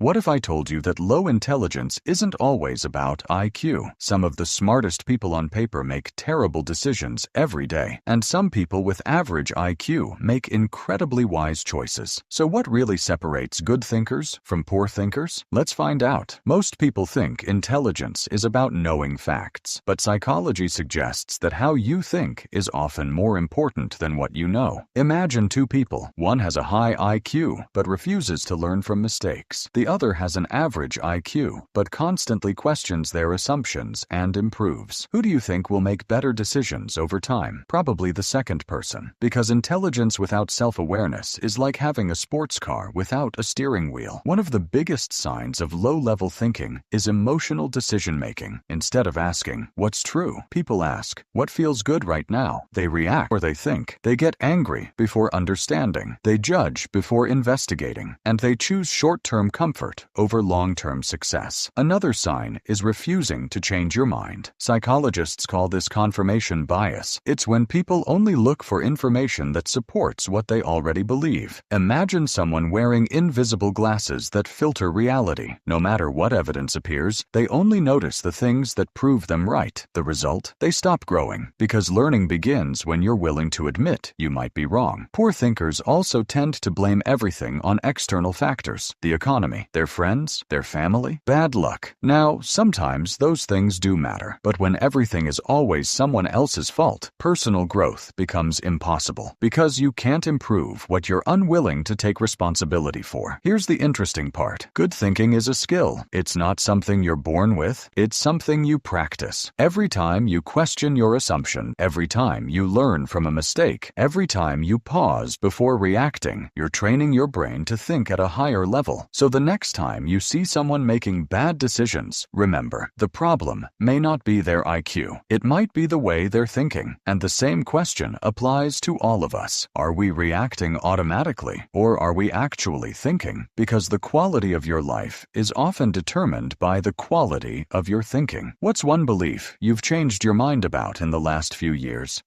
What if I told you that low intelligence isn't always about IQ? Some of the smartest people on paper make terrible decisions every day, and some people with average IQ make incredibly wise choices. So what really separates good thinkers from poor thinkers? Let's find out. Most people think intelligence is about knowing facts, but psychology suggests that how you think is often more important than what you know. Imagine two people. One has a high IQ, but refuses to learn from mistakes. The other has an average IQ, but constantly questions their assumptions and improves. Who do you think will make better decisions over time? Probably the second person, because intelligence without self-awareness is like having a sports car without a steering wheel. One of the biggest signs of low-level thinking is emotional decision-making. Instead of asking, what's true? People ask, what feels good right now? They react or they think. They get angry before understanding. They judge before investigating. And they choose short-term comfort over long-term success. Another sign is refusing to change your mind. Psychologists call this confirmation bias. It's when people only look for information that supports what they already believe. Imagine someone wearing invisible glasses that filter reality. No matter what evidence appears, they only notice the things that prove them right. The result? They stop growing, because learning begins when you're willing to admit you might be wrong. Poor thinkers also tend to blame everything on external factors: the economy, their friends, their family, bad luck. Now, sometimes those things do matter, but when everything is always someone else's fault, personal growth becomes impossible, because you can't improve what you're unwilling to take responsibility for. Here's the interesting part. Good thinking is a skill. It's not something you're born with, it's something you practice. Every time you question your assumption, every time you learn from a mistake, every time you pause before reacting, you're training your brain to think at a higher level. So the next time you see someone making bad decisions, remember, the problem may not be their IQ. It might be the way they're thinking. And the same question applies to all of us. Are we reacting automatically, or are we actually thinking? Because the quality of your life is often determined by the quality of your thinking. What's one belief you've changed your mind about in the last few years?